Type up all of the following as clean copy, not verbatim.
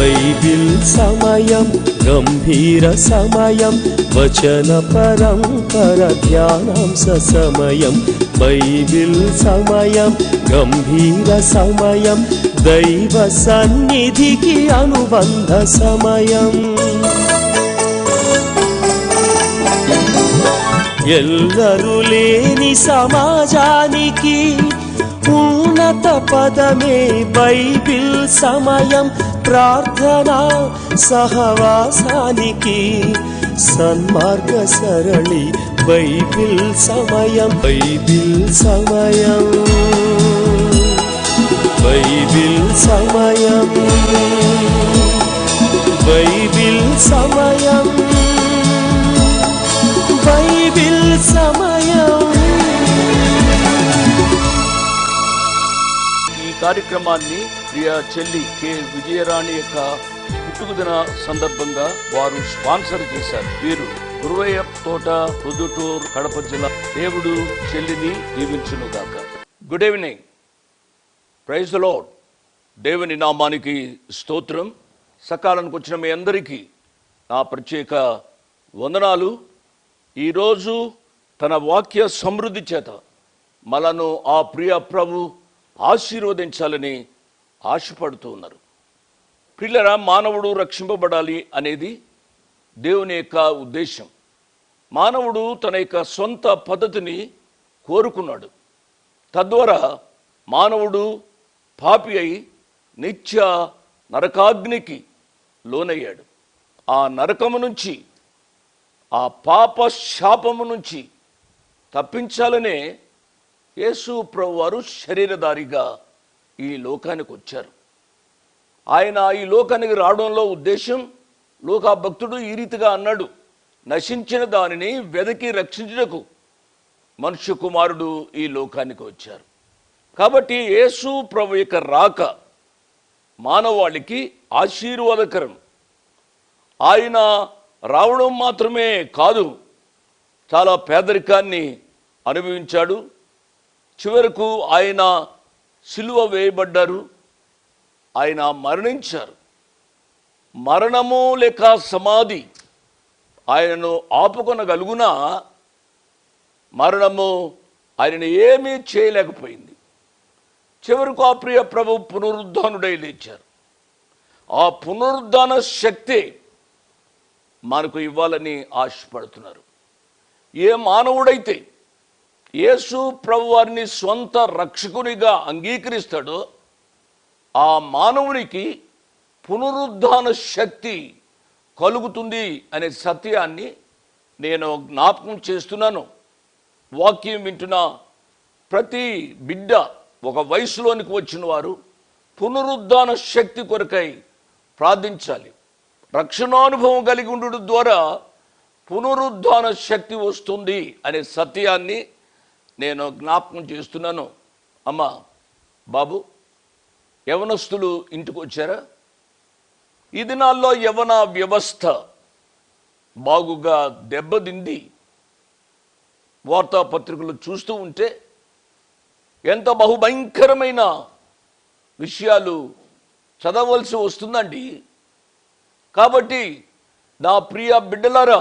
Bible సమయం గంభీర సమయం వచన పరంపర ధ్యానాంశ సమయం బైబిల్ సమయం గంభీర సమయం దైవ సన్నిధికి అనుబంధ సమయం ఎల్లరూ లేని సమాజానికి ఉన్నత పదమే బైబిల్ సమయం ప్రార్థనా సహవాసానికి సన్మార్గ సరళి బైబిల్ సమయం బైబిల్ సమయం బైబిల్ సమయం బైబిల్ సమయం బైబిల్ సమయం. ఈ కార్యక్రమాన్ని ప్రియ చెల్లి కె విజయరాణి యొక్క పుట్టుకదిన సందర్భంగా వారు స్పాన్సర్ చేశారు. వీరు గురువయ్య తోట, పొద్దుటూరు, కడప జిల్లా. దేవుడు చెల్లిని దీవించునుగాక. Good evening. Praise the Lord. దేవుని నామానికి స్తోత్రం. సకాలానికి వచ్చిన మీ అందరికీ నా ప్రత్యేక వందనాలు. ఈరోజు తన వాక్య సమృద్ధి చేత మనను ఆ ప్రియ ప్రభు ఆశీర్వదించాలని ఆశపడుతూ ఉన్నారు. పిల్లరా, మానవుడు రక్షింపబడాలి అనేది దేవుని యొక్క ఉద్దేశం. మానవుడు తన యొక్క సొంత పద్ధతిని కోరుకున్నాడు. తద్వారా మానవుడు పాపి అయి నిత్య నరకాగ్నికి లోనయ్యాడు. ఆ నరకము నుంచి, ఆ పాప శాపము నుంచి తప్పించాలనే యేసు ప్రభువారు శరీరధారిగా ఈ లోకానికి వచ్చారు. ఆయన ఈ లోకానికి రావడంలో ఉద్దేశం, లోకా భక్తుడు ఈ రీతిగా అన్నాడు, నశించిన దానిని వెదకి రక్షించుటకు మనుష్య కుమారుడు ఈ లోకానికి వచ్చారు. కాబట్టి యేసు ప్రభు యొక్క రాక మానవాళికి ఆశీర్వాదకరం. ఆయన రావడం మాత్రమే కాదు, చాలా పేదరికాన్ని అనుభవించాడు. చివరకు ఆయన సిలువ వేయబడ్డారు, ఆయన మరణించారు. మరణము లేక సమాధి ఆయనను ఆపుకొనగలుగునా మరణము ఆయనను ఏమీ చేయలేకపోయింది. చివరకు ఆ ప్రియ ప్రభు పునరుద్ధానుడై లేచారు. ఆ పునరుద్ధాన శక్తి మనకు ఇవ్వాలని ఆశపడుతున్నారు. ఏ మానవుడైతే యేసు ప్రభు వారిని స్వంత రక్షకునిగా అంగీకరిస్తాడో ఆ మానవునికి పునరుద్ధాన శక్తి కలుగుతుంది అనే సత్యాన్ని నేను జ్ఞాపకం చేస్తున్నాను. వాక్యం వింటున్న ప్రతి బిడ్డ, ఒక వయసులోనికి వచ్చిన వారు పునరుద్ధాన శక్తి కొరకై ప్రార్థించాలి. రక్షణానుభవం కలిగి ఉండడం ద్వారా పునరుద్ధాన శక్తి వస్తుంది అనే సత్యాన్ని నేను జ్ఞాపకం చేస్తున్నాను. అమ్మ, బాబు, యవనస్తులు ఇంటికి వచ్చారా? ఈ దినాల్లో యవన వ్యవస్థ బాగుగా దెబ్బతింది. వార్తాపత్రికలు చూస్తూ ఉంటే ఎంత బహుభయంకరమైన విషయాలు చదవలసి వస్తుందండి. కాబట్టి నా ప్రియ బిడ్డలారా,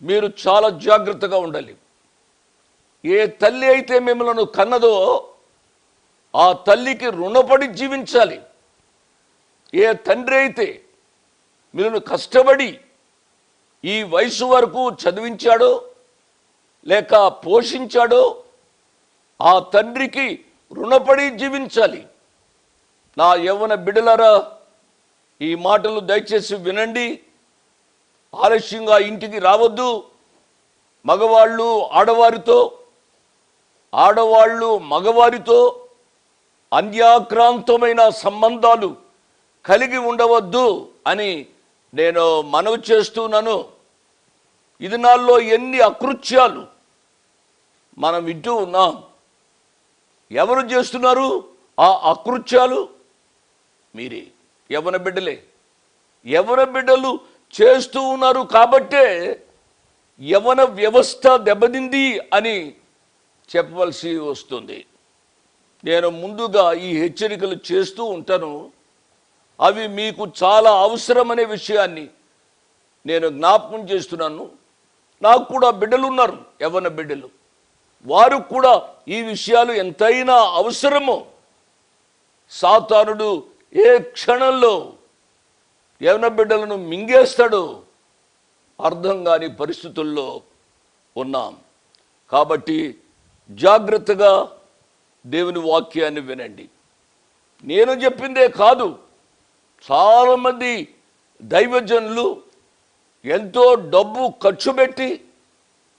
మీరు చాలా జాగ్రత్తగా ఉండాలి. ఏ తల్లి అయితే మిమ్మల్ని కన్నదో ఆ తల్లికి రుణపడి జీవించాలి. ఏ తండ్రి అయితే మీరు కష్టపడి ఈ వయసు వరకు చదివించాడో లేక పోషించాడో ఆ తండ్రికి రుణపడి జీవించాలి. నా యవ్వన బిడ్డలారా, ఈ మాటలు దయచేసి వినండి. ఆలస్యంగా ఇంటికి రావద్దు. మగవాళ్ళు ఆడవారితో, ఆడవాళ్ళు మగవారితో అన్యాక్రాంతమైన సంబంధాలు కలిగి ఉండవద్దు అని నేను మనవి చేస్తున్నాను. ఈ దినాల్లో ఎన్ని అకృత్యాలు మనం వింటూ ఉన్నాం. ఎవరు చేస్తున్నారు ఆ అకృత్యాలు? మీరే, యవ్వన బిడ్డలే. యవ్వన బిడ్డలు చేస్తూ ఉన్నారు కాబట్టే యవ్వన వ్యవస్థ దెబ్బతింది అని చెప్పవలసి వస్తుంది. నేను ముందుగా ఈ హెచ్చరికలు చేస్తూ ఉంటాను. అవి మీకు చాలా అవసరమనే విషయాన్ని నేను జ్ఞాపకం చేస్తున్నాను. నాకు కూడా బిడ్డలు ఉన్నారు, యవ్వన బిడ్డలు. వారు కూడా ఈ విషయాలు ఎంతైనా అవసరమో. సాతానుడు ఏ క్షణంలో యవ్వన బిడ్డలను మింగేస్తాడో అర్థం కాని పరిస్థితుల్లో ఉన్నాం. కాబట్టి జాగ్రత్తగా దేవుని వాక్యాన్ని వినండి. నేను చెప్పిందే కాదు, చాలామంది దైవజనులు ఎంతో డబ్బు ఖర్చు పెట్టి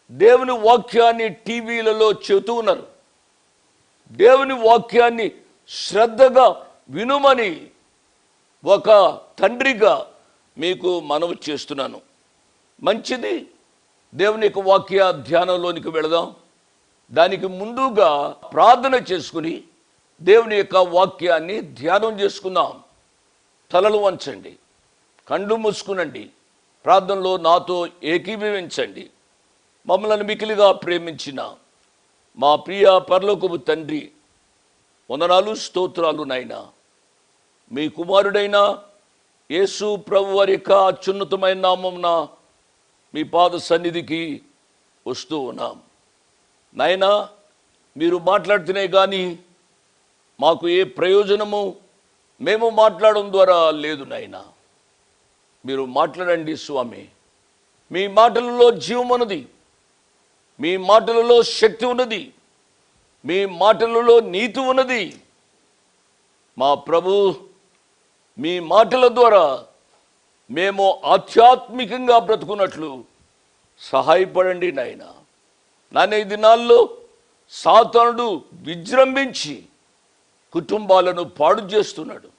దేవుని వాక్యాన్ని టీవీలలో చెబుతూ ఉన్నారు. దేవుని వాక్యాన్ని శ్రద్ధగా వినుమని ఒక తండ్రిగా మీకు మనవి చేస్తున్నాను. మంచిది, దేవుని యొక్క వాక్య ధ్యానంలోనికి వెళదాం. దానికి ముందుగా ప్రార్థన చేసుకుని దేవుని యొక్క వాక్యాన్ని ధ్యానం చేసుకుందాం. తలలు వంచండి, కళ్ళు మూసుకునండి, ప్రార్థనలో నాతో ఏకీభవించండి. మమ్మల్ని మికిలిగా ప్రేమించిన మా ప్రియ పరలోకపు తండ్రి, వందనాలు స్తోత్రాలు నాయనా. మీ కుమారుడైన యేసు ప్రభు వారి యొక్క అత్యున్నతమైన నామమున మీ పాద సన్నిధికి వస్తూ ఉన్నాం. నాయనా, మీరు మాట్లాడుతూనే కానీ మాకు ఏ ప్రయోజనము మేము మాట్లాడడం ద్వారా లేదు నాయనా. మీరు మాట్లాడండి స్వామి. మీ మాటలలో జీవం ఉన్నది, మీ మాటలలో శక్తి ఉన్నది, మీ మాటలలో నీతి ఉన్నది. మా ప్రభు, మీ మాటల ద్వారా మేము ఆధ్యాత్మికంగా బ్రతుకున్నట్లు సహాయపడండి నాయన. నాన్న, ఈ దినాల్లో సాతానుడు విజృంభించి కుటుంబాలను పాడు చేస్తున్నాడు,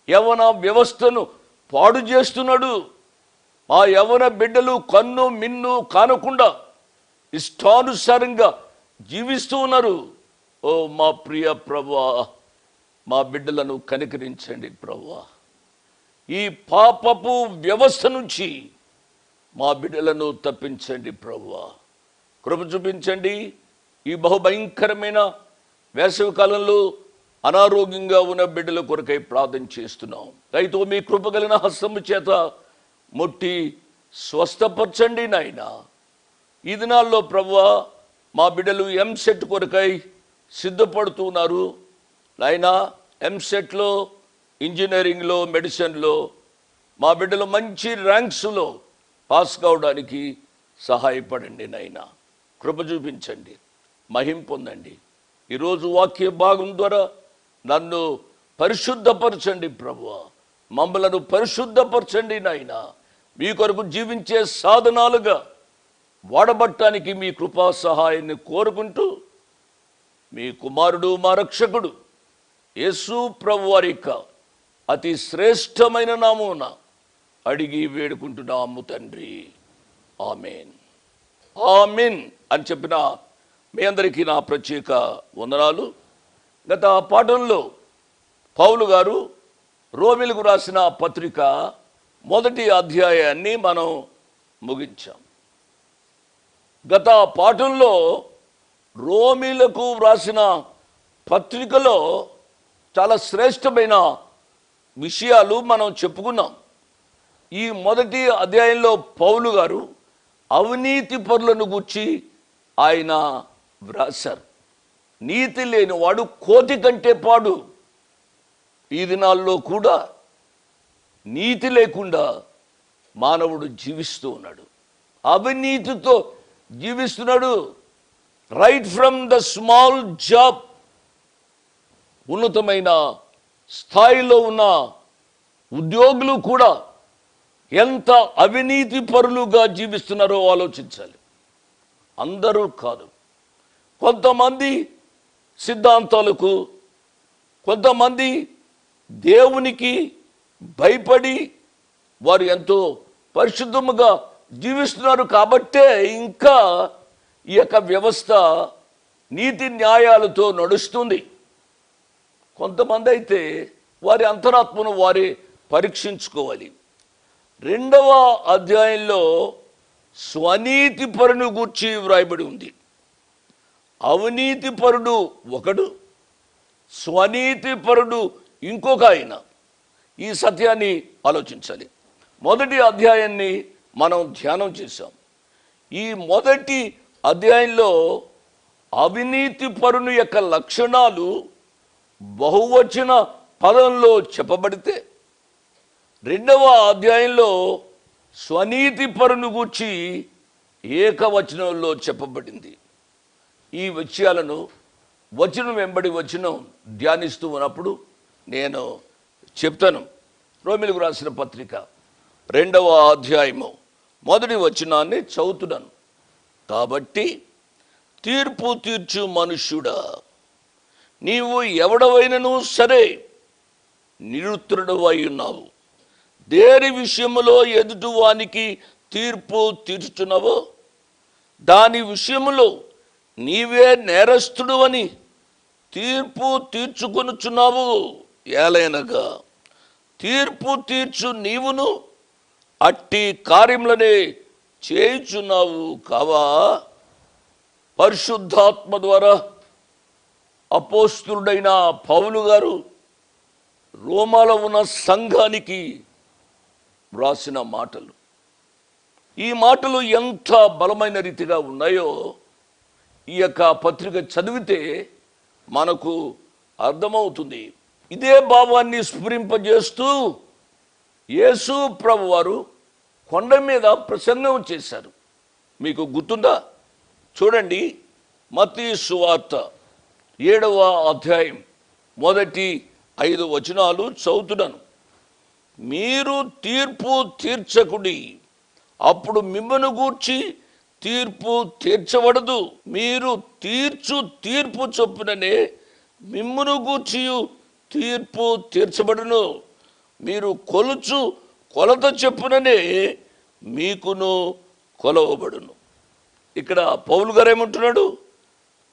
యవ్వన వ్యవస్థను పాడు చేస్తున్నాడు. ఆ యవ్వన బిడ్డలు కన్ను మిన్ను కానకుండా ఇష్టానుసారంగా జీవిస్తూ ఉన్నారు. ఓ మా ప్రియ ప్రభువా, మా బిడ్డలను కనికరించండి ప్రభువా. ఈ పాపపు వ్యవస్థ నుంచి మా బిడ్డలను తప్పించండి ప్రభువా. కృప చూపించండి. ఈ బహుభయంకరమైన వేసవి కాలంలో అనారోగ్యంగా ఉన్న బిడ్డల కొరకై ప్రార్థన చేస్తున్నాం. రైతు మీ కృప కలిగిన హస్తము చేత ముట్టి స్వస్థపరచండి నాయన. ఈ దినాల్లో ప్రభువా, మా బిడ్డలు ఎంసెట్ కొరకై సిద్ధపడుతున్నారు నాయన. ఎంసెట్లో, ఇంజనీరింగ్లో, మెడిసిన్లో మా బిడ్డలు మంచి ర్యాంక్స్లో పాస్ కావడానికి సహాయపడండి నాయన. కృప చూపించండి, మహిమ పొందండి. ఈరోజు వాక్య భాగం ద్వారా నన్ను పరిశుద్ధపరచండి ప్రభువా. మమ్మలను పరిశుద్ధపరచండి నాయన. మీ కొరకు జీవించే సాధనాలుగా వాడబట్టానికి మీ కృపా సహాయాన్ని కోరుకుంటూ, మీ కుమారుడు మా రక్షకుడు యేసు ప్రభు వారి యొక్క అతి శ్రేష్టమైన నామమున అడిగి వేడుకుంటున్నాము తండ్రి. ఆమెన్, ఆమెన్ అని చెప్పిన మీ అందరికీ నా ప్రత్యేక వందనాలు. గత పాఠంలో పౌలు గారు రోమీలకు రాసిన పత్రిక 1వ అధ్యాయాన్ని మనం ముగించాం. గత పాఠంలో రోమీలకు రాసిన పత్రికలో చాలా శ్రేష్టమైన విషయాలు మనం చెప్పుకున్నాం. ఈ 1వ అధ్యాయంలో పౌలు గారు అవినీతి పరులను గూర్చి ఆయన వ్రాశారు. నీతి లేనివాడు కోతి కంటే పాడు. ఈ దినాల్లో కూడా నీతి లేకుండా మానవుడు జీవిస్తూ ఉన్నాడు, అవినీతితో జీవిస్తున్నాడు. Right from the small job, ఉన్నతమైన స్థాయిలో ఉన్న ఉద్యోగులు కూడా ఎంత అవినీతి పరులుగా జీవిస్తున్నారో ఆలోచించాలి. అందరూ కాదు, కొంతమంది సిద్ధాంతాలకు, కొంతమంది దేవునికి భయపడి వారు ఎంతో పరిశుద్ధముగా జీవిస్తున్నారు. కాబట్టే ఇంకా ఈ యొక్క వ్యవస్థ నీతి న్యాయాలతో నడుస్తుంది. కొంతమంది అయితే వారి అంతరాత్మను వారే పరీక్షించుకోవాలి. 2వ అధ్యాయంలో స్వనీతి పరుని గూర్చి వ్రాయబడి ఉంది. అవినీతి పరుడు ఒకడు, స్వనీతి పరుడు ఇంకొక ఆయన. ఈ సత్యాన్ని ఆలోచించాలి. మొదటి అధ్యాయాన్ని మనం ధ్యానం చేశాం. ఈ మొదటి అధ్యాయంలో అవినీతి పరుని యొక్క లక్షణాలు బహువచన పదంలో చెప్పబడితే, రెండవ అధ్యాయంలో స్వనీతి పరుని గూర్చి ఏకవచనంలో చెప్పబడింది. ఈ విషయాలను వచనం వెంబడి వచనం ధ్యానిస్తూ ఉన్నప్పుడు నేను చెప్తాను. రోమిలకు రాసిన పత్రిక 2వ అధ్యాయము మొదటి వచనాన్ని చదువుతున్నాను. కాబట్టి తీర్పు తీర్చు మనుష్యుడా, నీవు ఎవడవైనను సరే నిరుత్తరుడవై ఉన్నావు. దేని విషయములో ఎదుటివానికి తీర్పు తీర్చుచున్నావో దాని విషయములో నీవే నేరస్తుడు అని తీర్పు తీర్చుకొనుచున్నావు. ఏలైనగా తీర్పు తీర్చు నీవును అట్టి కార్యములనే చేయుచున్నావు కావా? పరిశుద్ధాత్మ ద్వారా అపోస్తలుడైన పౌలు గారు రోమాలో ఉన్న సంఘానికి వ్రాసిన మాటలు, ఈ మాటలు ఎంత బలమైన రీతిగా ఉన్నాయో ఈ యొక్క పత్రిక చదివితే మనకు అర్థమవుతుంది. ఇదే భావాన్ని స్ఫురింపజేస్తూ యేసు ప్రభు వారు కొండ మీద ప్రసంగం చేశారు. మీకు గుర్తుందా? చూడండి, మత్తయి సువార్త 7వ అధ్యాయం మొదటి 5 వచనాలు చదువుతున్నాను. మీరు తీర్పు తీర్చకుడి, అప్పుడు మిమ్మను గూర్చి తీర్పు తీర్చబడదు. మీరు తీర్చు తీర్పు చొప్పుననే మిమ్మును గూర్చి తీర్పు తీర్చబడును. మీరు కొలుచు కొలత చొప్పుననే మీకును కొలవబడును. ఇక్కడ పౌలు గారు ఏమంటున్నాడు?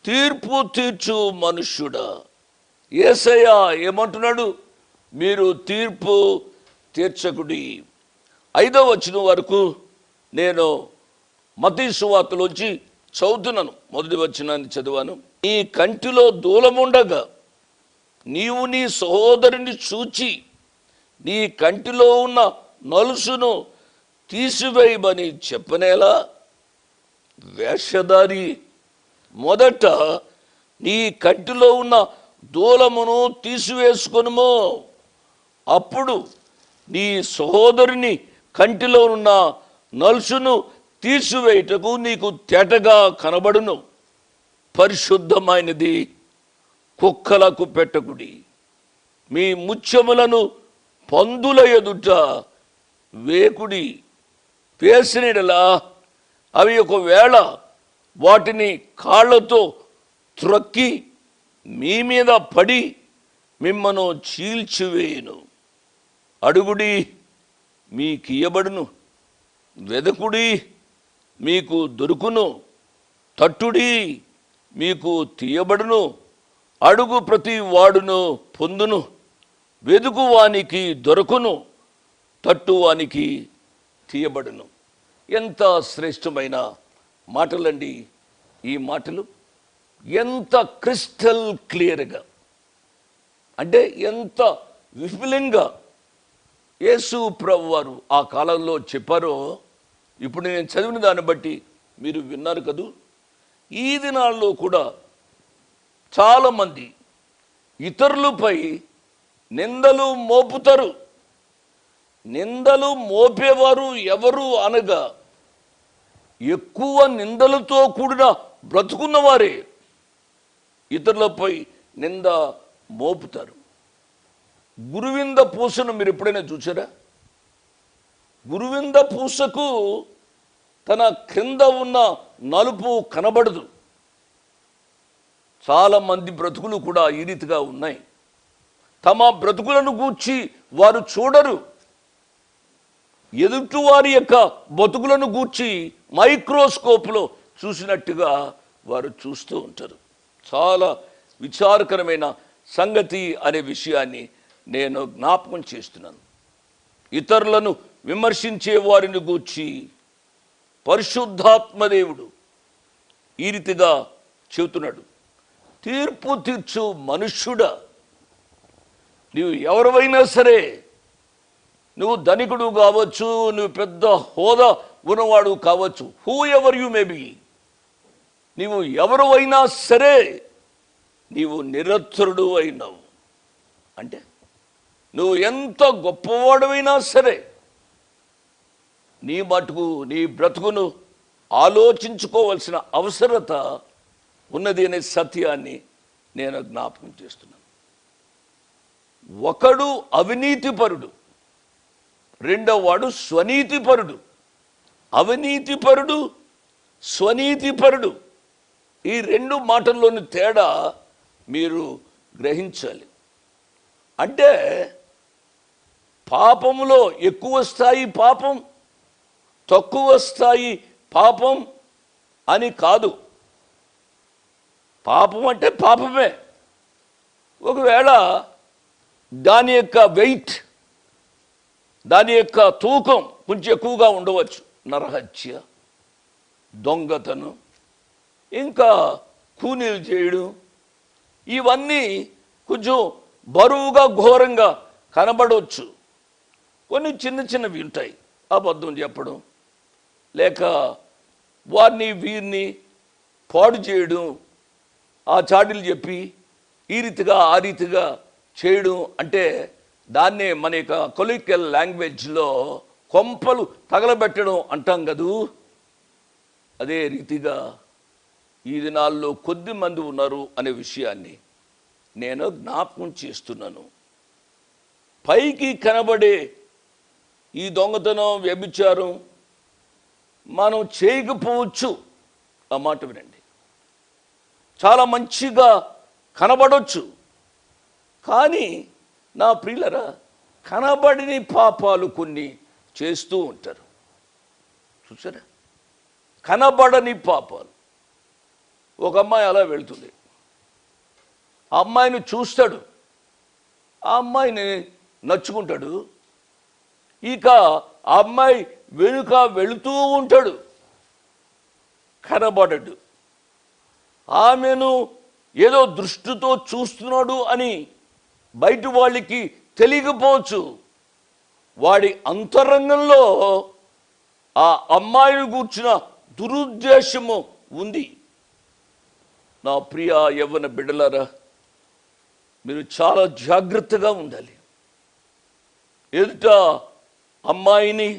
తీర్పు తీర్చు మనుష్యుడా. యేసయ్య ఏమంటున్నాడు? మీరు తీర్పు తీర్చకుడి. 5వ వచనం వరకు నేను మత్తయి సువార్తలోంచి చదువుతున్నాను. మొదటి వచనాన్ని చదివాను. నీ కంటిలో దూలముండగా నీవు నీ సహోదరుని చూచి నీ కంటిలో ఉన్న నలుసును తీసివేయమని చెప్పనేలా? వేషధారి, మొదట నీ కంటిలో ఉన్న దూలమును తీసివేసుకొనుము, అప్పుడు నీ సహోదరుని కంటిలో ఉన్న నలుసును తీసివేయుటకు నీకు తేటగా కనబడును. పరిశుద్ధమైనది కుక్కలకు పెట్టకుడి. మీ ముత్యములను పందుల ఎదుట వేకుడి. వేసినలా అవి ఒకవేళ వాటిని కాళ్ళతో త్రొక్కి మీ మీద పడి మిమ్మను చీల్చివేయును. అడుగుడి, మీకియ్యబడును. వెదకుడి, మీకు దొరుకును. తట్టుడి, మీకు తీయబడును. అడుగు ప్రతి వాడును పొందును. వెదుకువానికి దొరకును, తట్టువానికి తీయబడును. ఎంత శ్రేష్టమైన మాటలండి ఈ మాటలు! ఎంత క్రిస్టల్ క్లియర్గా, అంటే ఎంత విపులంగా యేసు ప్రభు వారు ఆ కాలంలో చెప్పారో ఇప్పుడు నేను చదివిన దాన్ని బట్టి మీరు విన్నారు కదూ. ఈ దినాల్లో కూడా చాలామంది ఇతరులపై నిందలు మోపుతారు. నిందలు మోపేవారు ఎవరు అనగా ఎక్కువ నిందలతో కూడిన బ్రతుకున్నవారే ఇతరులపై నింద మోపుతారు. గురువింద పూసను మీరు ఎప్పుడైనా చూసారా? గురువింద పూసకు తన క్రింద ఉన్న నలుపు కనబడదు. చాలామంది బ్రతుకులు కూడా ఈ రీతిగా ఉన్నాయి. తమ బ్రతుకులను గూర్చి వారు చూడరు. ఎదుటివారి యొక్క బతుకులను గూర్చి మైక్రోస్కోప్లో చూసినట్టుగా వారు చూస్తూ ఉంటారు. చాలా విచారకరమైన సంగతి అనే విషయాన్ని నేను జ్ఞాపకం చేస్తున్నాను. ఇతరులను విమర్శించే వారిని గూర్చి పరిశుద్ధాత్మదేవుడు ఈ రీతిగా చెబుతున్నాడు. తీర్పు తీర్చు మనుష్యుడా, నీవు ఎవరివైనా సరే నువ్వు ధనికుడు కావచ్చు, నువ్వు పెద్ద హోదా ఉన్నవాడు కావచ్చు, who ever you may be, నీవు ఎవరు అయినా సరే నీవు నిరక్షరుడు అయినావు. అంటే నువ్వు ఎంత గొప్పవాడువైనా సరే నీ మటుకు నీ బ్రతుకును ఆలోచించుకోవాల్సిన అవసరత ఉన్నది అనే సత్యాన్ని నేను జ్ఞాపకం చేస్తున్నాను. ఒకడు అవినీతిపరుడు, రెండవ వాడు స్వనీతిపరుడు. అవినీతిపరుడు, స్వనీతిపరుడు, ఈ రెండు మాటల్లోని తేడా మీరు గ్రహించాలి. అంటే పాపములో ఎక్కువ స్థాయి పాపం, తక్కువ స్థాయి పాపం అని కాదు. పాపం అంటే పాపమే. ఒకవేళ దాని యొక్క వెయిట్, దాని యొక్క తూకం కొంచెం ఎక్కువగా ఉండవచ్చు. నరహత్య, దొంగతనం, ఇంకా కూనీలు చేయడం, ఇవన్నీ కొంచెం బరువుగా ఘోరంగా కనబడవచ్చు. కొన్ని చిన్న చిన్నవి ఉంటాయి, అబద్ధం చెప్పడం, లేక వారిని వీరిని పాడు చేయడం, ఆ చాడీలు చెప్పి ఈ రీతిగా ఆ రీతిగా చేయడం, అంటే దాన్నే మన యొక్క కొలికల్ లాంగ్వేజ్లో కొంపలు తగలబెట్టడం అంటాం కదూ. అదే రీతిగా ఈ దినాల్లో కొద్ది మంది ఉన్నారు అనే విషయాన్ని నేను జ్ఞాపకం చేస్తున్నాను. పైకి కనబడే ఈ దొంగతనం, వ్యభిచారం మనం చేయకపోవచ్చు. ఆ మాట వినండి. చాలా మంచిగా కనబడవచ్చు, కానీ నా ప్రియులరా, కనబడిని పాపాలు కొన్ని చేస్తూ ఉంటారు. చూసారా, కనబడని పాపాలు. ఒక అమ్మాయి అలా వెళ్తుంది, ఆ అమ్మాయిని చూస్తాడు, ఆ అమ్మాయిని నచ్చుకుంటాడు, ఇక ఆ అమ్మాయి వెనుక వెళుతూ ఉంటాడు, కనబడడు. ఆమెను ఏదో దృష్టితో చూస్తున్నాడు అని బయట వాళ్ళకి తెలియకపోవచ్చు. వాడి అంతరంగంలో ఆ అమ్మాయిని గూర్చిన దురుద్దేశము ఉంది. నా ప్రియ యవ్వన బిడ్డలారా, మీరు చాలా జాగ్రత్తగా ఉండాలి. ఎదుట అమ్మాయిని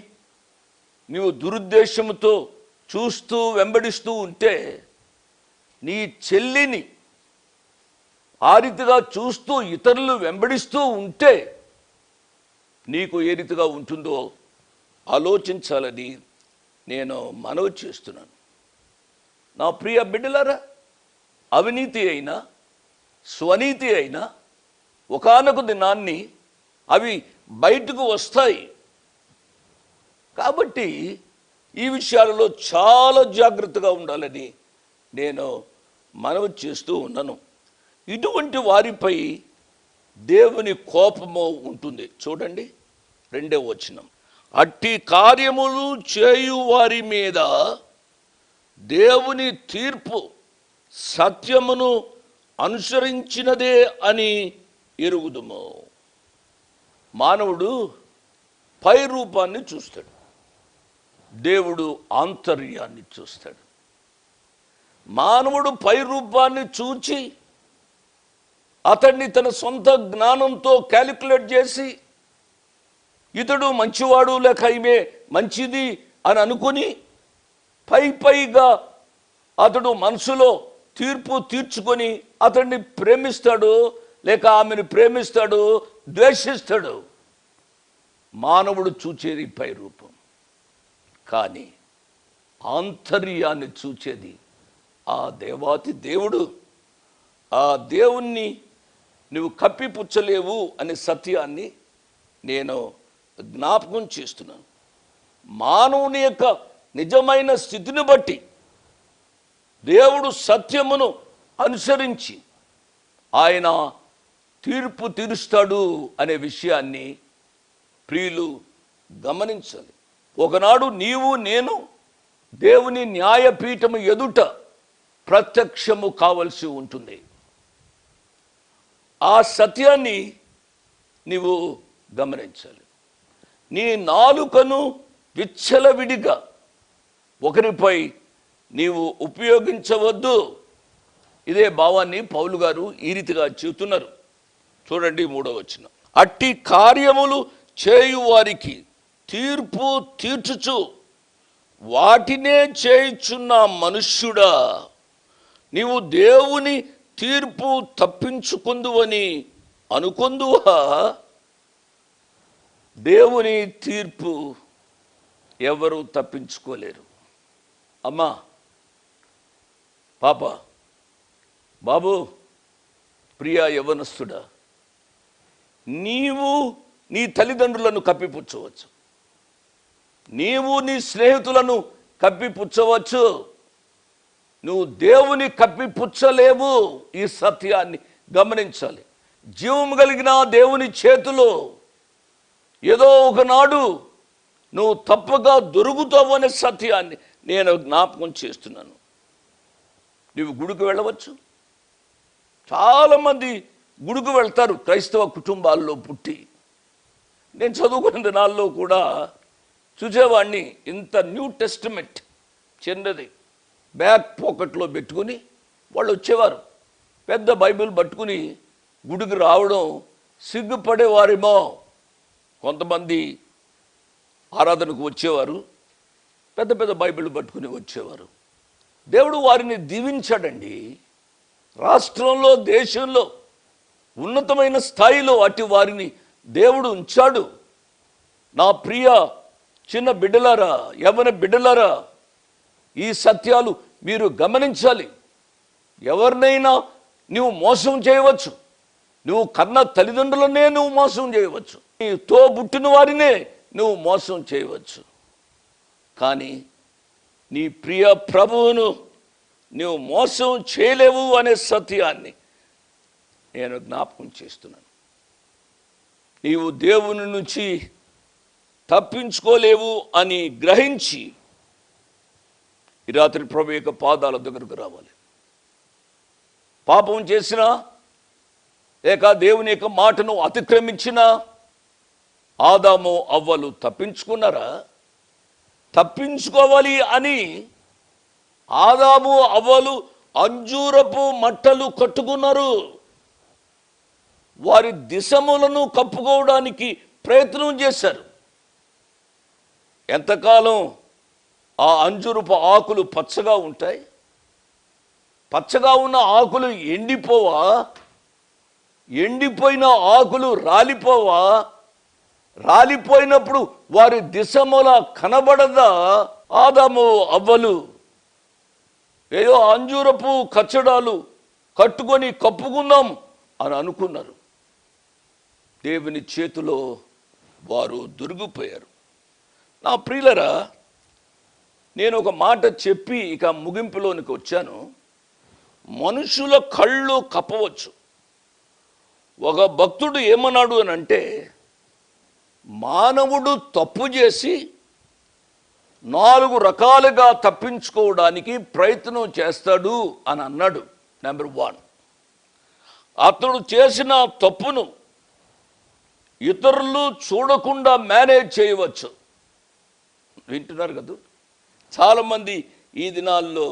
నీవు దురుద్దేశంతో చూస్తూ వెంబడిస్తూ ఉంటే, నీ చెల్లిని ఆ రీతిగా చూస్తూ ఇతరులు వెంబడిస్తూ ఉంటే నీకు ఏ రీతిగా ఉంటుందో ఆలోచించాలని నేను మనవి చేస్తున్నాను. నా ప్రియ బిడ్డలారా, అవినీతి అయినా స్వనీతి అయినా ఒకానొక దినాన్ని అవి బయటకు వస్తాయి. కాబట్టి ఈ విషయాలలో చాలా జాగ్రత్తగా ఉండాలని నేను మనవి చేస్తూ ఉన్నాను. ఇటువంటి వారిపై దేవుని కోపము ఉంటుంది. చూడండి 2వ వచనం, అట్టి కార్యములు చేయు వారి మీద దేవుని తీర్పు సత్యమును అనుసరించినదే అని ఎరుగుదుము. మానవుడు పై రూపాన్ని చూస్తాడు, దేవుడు ఆంతర్యాన్ని చూస్తాడు. మానవుడు పై రూపాన్ని చూచి అతన్ని తన సొంత జ్ఞానంతో క్యాలిక్యులేట్ చేసి ఇతడు మంచివాడు లేక ఈమె మంచిది అని అనుకుని పైగా అతడు మనసులో తీర్పు తీర్చుకొని అతన్ని ప్రేమిస్తాడు, లేక ఆమెను ప్రేమిస్తాడు, ద్వేషిస్తాడు. మానవుడు చూచేది పై రూపం, కానీ ఆంతర్యాన్ని చూచేది ఆ దేవాతి దేవుడు. ఆ దేవుణ్ణి నువ్వు కప్పిపుచ్చలేవు అనే సత్యాన్ని నేను జ్ఞాపకం చేస్తున్నాను. మానవుని యొక్క నిజమైన స్థితిని బట్టి దేవుడు సత్యమును అనుసరించి ఆయన తీర్పు తీరుస్తాడు అనే విషయాన్ని ప్రియులు గమనించాలి. ఒకనాడు నీవు నేను దేవుని న్యాయపీఠము ఎదుట ప్రత్యక్షము కావలసి ఉంటుంది. ఆ సత్యాన్ని నీవు గమనించాలి. నీ నాలుకను విచ్చలవిడిగా ఒకరిపై నీవు ఉపయోగించవద్దు. ఇదే భావాన్ని పౌలు గారు ఈ రీతిగా చెబుతున్నారు. చూడండి 3వ వచనం. అట్టి కార్యములు చేయు వారికి తీర్పు తీర్చుచు వాటినే చేయుచున్న మనుష్యుడా, నీవు దేవుని తీర్పు తప్పించుకుందువని అనుకొందువా? దేవుని తీర్పు ఎవరు తప్పించుకోలేరు. అమ్మా, పాప, బాబు, ప్రియా యవ్వనస్తుడా, నీవు నీ తల్లిదండ్రులను కప్పిపుచ్చవచ్చు, నీవు నీ స్నేహితులను కప్పిపుచ్చవచ్చు, నువ్వు దేవుని కప్పిపుచ్చలేవు. ఈ సత్యాన్ని గమనించాలి. జీవం కలిగిన దేవుని చేతిలో ఏదో ఒకనాడు నువ్వు తప్పగా దొరుకుతావు అనే సత్యాన్ని నేను జ్ఞాపకం చేస్తున్నాను. నువ్వు గుడికి వెళ్ళవచ్చు. చాలామంది గుడికి వెళ్తారు క్రైస్తవ కుటుంబాల్లో పుట్టి. నేను చదువుకున్న దినాల్లో కూడా చూసేవాడిని. ఇంత న్యూ టెస్టిమెంట్ చిన్నది బ్యాక్ పాకెట్లో పెట్టుకుని వాళ్ళు వచ్చేవారు. పెద్ద బైబిల్ పట్టుకుని గుడికి రావడం సిగ్గుపడేవారేమో. కొంతమంది ఆరాధనకు వచ్చేవారు, పెద్ద పెద్ద బైబిల్ పట్టుకుని వచ్చేవారు. దేవుడు వారిని దీవించాడండి. రాష్ట్రంలో, దేశంలో ఉన్నతమైన స్థాయిలో అటు వారిని దేవుడు ఉంచాడు. నా ప్రియ చిన్న బిడ్డలారా, యవ్వన బిడ్డలారా, ఈ సత్యాలు మీరు గమనించాలి. ఎవరినైనా నువ్వు మోసం చేయవచ్చు. నువ్వు కన్న తల్లిదండ్రులనే నువ్వు మోసం చేయవచ్చు. నీతో పుట్టిన వారినే నువ్వు మోసం చేయవచ్చు. కానీ నీ ప్రియ ప్రభువును నువ్వు మోసం చేయలేవు అనే సత్యాన్ని నేను జ్ఞాపకం చేస్తున్నాను. నీవు దేవుని నుంచి తప్పించుకోలేవు అని గ్రహించి ఈ రాత్రి ప్రభు యొక్క పాదాల దగ్గరకు రావాలి. పాపం చేసినా లేక దేవుని యొక్క మాటను అతిక్రమించినా ఆదాము అవ్వలు తప్పించుకున్నారా? తప్పించుకోవాలి అని ఆదాము అవ్వలు అంజూరపు మట్టలు కట్టుకున్నారు. వారి దిశములను కప్పుకోవడానికి ప్రయత్నం చేశారు. ఎంతకాలం ఆ అంజూరపు ఆకులు పచ్చగా ఉంటాయి? పచ్చగా ఉన్న ఆకులు ఎండిపోవా? ఎండిపోయిన ఆకులు రాలిపోవా? రాలిపోయినప్పుడు వారి దిశముల కనబడదా? ఆదాము అవ్వలు ఏదో అంజూరపు కచ్చడాలు కట్టుకొని కప్పుకుందాం అని అనుకున్నారు. దేవుని చేతిలో వారు దొరికిపోయారు. నా ప్రియులరా, నేను ఒక మాట చెప్పి ఇక ముగింపులోనికి వచ్చాను. మనుషుల కళ్ళు కప్పవచ్చు. ఒక భక్తుడు ఏమన్నాడు అని అంటే, మానవుడు తప్పు చేసి 4 రకాలుగా తప్పించుకోవడానికి ప్రయత్నం చేస్తాడు అని అన్నాడు. నెంబర్ 1, అతడు చేసిన తప్పును ఇతరులు చూడకుండా మేనేజ్ చేయవచ్చు. వింటున్నారు కదా? చాలామంది ఈ దినాల్లో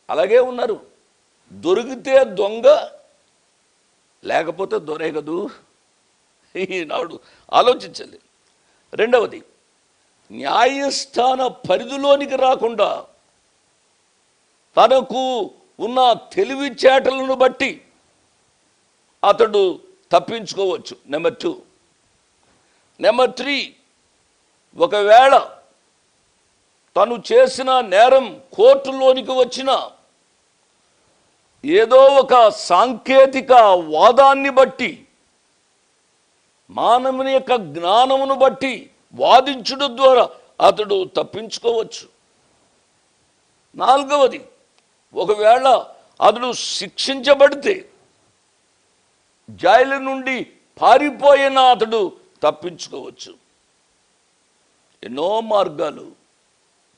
అలాగే ఉన్నారు. దొరికితే దొంగ, లేకపోతే దొరే కదూ. ఈనాడు ఆలోచించాలి. 2వది, న్యాయస్థాన పరిధిలోనికి రాకుండా తనకు ఉన్న తెలివిచేటలను బట్టి అతడు తప్పించుకోవచ్చు. నెంబర్ 2. నెంబర్ 3, ఒకవేళ తను చేసిన నేరం కోర్టులోనికి వచ్చిన ఏదో ఒక సాంకేతిక వాదాన్ని బట్టి, మానవుని యొక్క జ్ఞానమును బట్టి వాదించడం ద్వారా అతడు తప్పించుకోవచ్చు. 4వది, ఒకవేళ అతడు శిక్షించబడితే జైలు నుండి పారిపోయిన అతడు తప్పించుకోవచ్చు. ఎన్నో మార్గాలు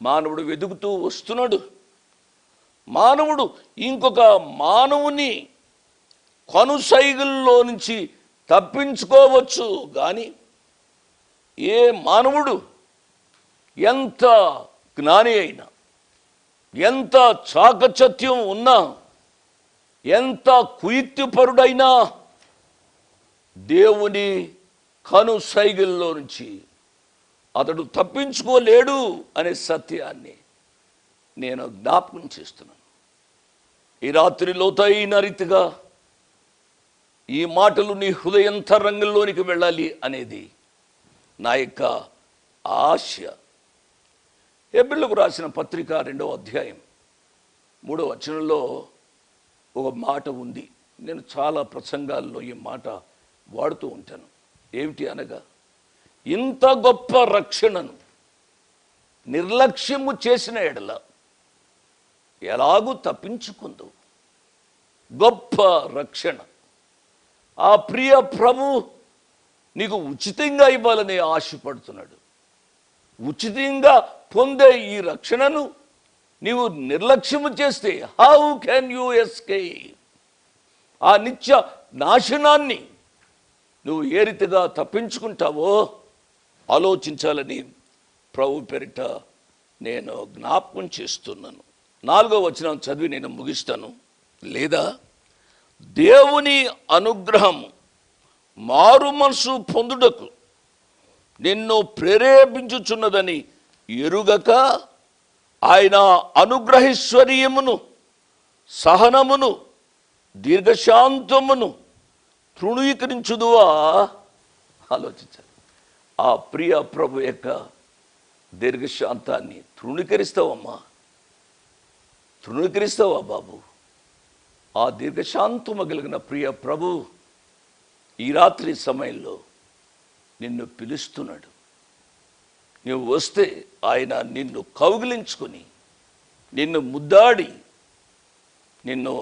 మానవుడు వెతుకుతూ వస్తున్నాడు. మానవుడు ఇంకొక మానవుని కనుసైగుల్లో నుంచి తప్పించుకోవచ్చు, కానీ ఏ మానవుడు ఎంత జ్ఞాని అయినా, ఎంత చాకచత్యం ఉన్నా, ఎంత కుయుక్తిపరుడైనా దేవుని కను సైగల్లో నుంచి అతడు తప్పించుకోలేడు అనే సత్యాన్ని నేను జ్ఞాపకం చేస్తున్నాను. ఈ రాత్రి లోతైన రీతిగా ఈ మాటలు నీ హృదయంతరంగంలోనికి వెళ్ళాలి అనేది నా యొక్క ఆశ. హెబ్రీయులకు రాసిన పత్రిక 2వ అధ్యాయం 3వ వచనంలో ఒక మాట ఉంది. నేను చాలా ప్రసంగాల్లో ఈ మాట వాడుతూ ఉంటాను. ఏమిటి అనగా, ఇంత గొప్ప రక్షణను నిర్లక్ష్యము చేసిన ఎడల ఎలాగూ తప్పించుకుందు. గొప్ప రక్షణ ఆ ప్రియ ప్రభు నీకు ఉచితంగా ఇవ్వాలని ఆశపడుతున్నాడు. ఉచితంగా పొందే ఈ రక్షణను నీవు నిర్లక్ష్యము చేస్తే హౌ కెన్ యూ ఎస్కేప్? ఆ నిత్య నాశనాన్ని నువ్వు ఏ రీతిగా తప్పించుకుంటావో ఆలోచించాలని ప్రభు పేరిట నేను జ్ఞాపకం చేస్తున్నాను. 4వ వచనం చదివి నేను ముగిస్తాను. లేదా దేవుని అనుగ్రహం మారు మనసు పొందుటకు నిన్ను ప్రేరేపించుచున్నదని ఎరుగక ఆయన అనుగ్రహైశ్వర్యమును, సహనమును, దీర్ఘశాంతమును తృణీకరించుదువా? ఆలోచించాలి. ఆ ప్రియ ప్రభు యొక్క దీర్ఘశాంతాన్ని తృణీకరిస్తావమ్మా? తృణీకరిస్తావా బాబు? ఆ దీర్ఘశాంతము కలిగిన ప్రియ ప్రభు ఈ రాత్రి సమయంలో నిన్ను పిలుస్తున్నాడు. నువ్వు వస్తే ఆయన నిన్ను కౌగిలించుకొని, నిన్ను ముద్దాడి, నిన్ను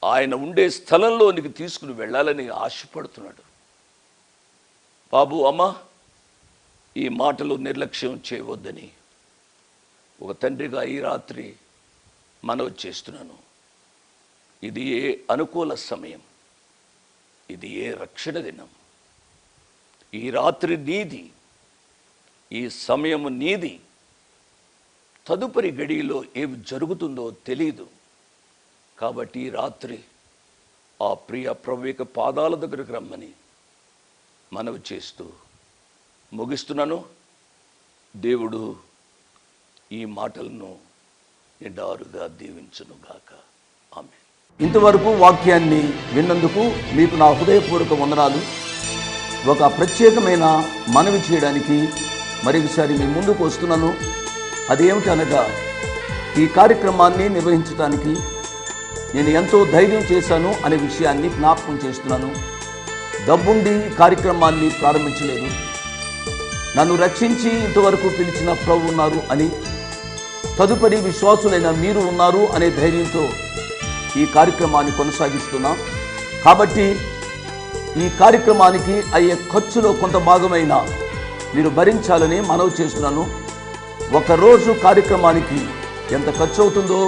ఆయన ఉండే స్థలంలోనికి తీసుకుని వెళ్ళాలని ఆశపడుతున్నాడు. బాబు, అమ్మ, ఈ మాటలు నిర్లక్ష్యం చేయవద్దని ఒక తండ్రిగా ఈ రాత్రి మనవి చేస్తున్నాను. ఇది ఏ అనుకూల సమయం, ఇది ఏ రక్షణ దినం. ఈ రాత్రి నీది, ఈ సమయము నీది. తదుపరి గడిలో ఏమి జరుగుతుందో తెలియదు. కాబట్టి ఈ రాత్రి ఆ ప్రియ ప్రభు యొక్క పాదాల దగ్గరకు రమ్మని మనవి చేస్తూ ముగిస్తున్నాను. దేవుడు ఈ మాటలను నిండారుగా దీవించునుగాక. ఆమేన్. ఇంతవరకు వాక్యాన్ని విన్నందుకు మీకు నా హృదయపూర్వక వందనాలు. ఒక ప్రత్యేకమైన మనవి చేయడానికి మరొకసారి మీ ముందుకు వస్తున్నాను. అదేమిటి అనగా, ఈ కార్యక్రమాన్ని నిర్వహించడానికి నేను ఎంతో ధైర్యం చేశాను అనే విషయాన్ని జ్ఞాపకం చేస్తున్నాను. డబ్బుండి ఈ కార్యక్రమాన్ని ప్రారంభించలేదు. నన్ను రక్షించి ఇంతవరకు పిలిచిన ప్రభు ఉన్నారు అని, తదుపరి విశ్వాసులైన మీరు ఉన్నారు అనే ధైర్యంతో ఈ కార్యక్రమాన్ని కొనసాగిస్తున్నాం. కాబట్టి ఈ కార్యక్రమానికి అయ్యే ఖర్చులో కొంత భాగమైన మీరు భరించాలని మనవి చేస్తున్నాను. ఒకరోజు కార్యక్రమానికి ఎంత ఖర్చు అవుతుందో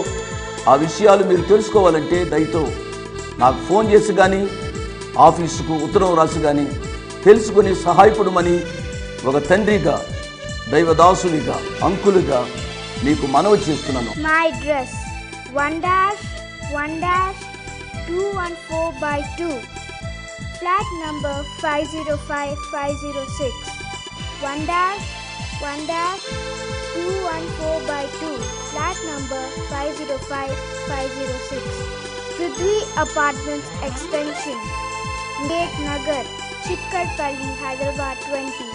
ఆ విషయాలు మీరు తెలుసుకోవాలంటే దయతో నాకు ఫోన్ చేసి కానీ, ఆఫీసుకు ఉత్తరం రాసి కానీ తెలుసుకొని సహాయపడమని ఒక తండ్రిగా, దైవదాసునిగా, అంకులుగా మీకు మనవి చేస్తున్నాను. My address 1-1-214/2, flat number 505506. 1-1-214/2, flat number 505506. Prithvi Apartments Extension, Gate Nagar, Chikkarpalli, Hyderabad 20.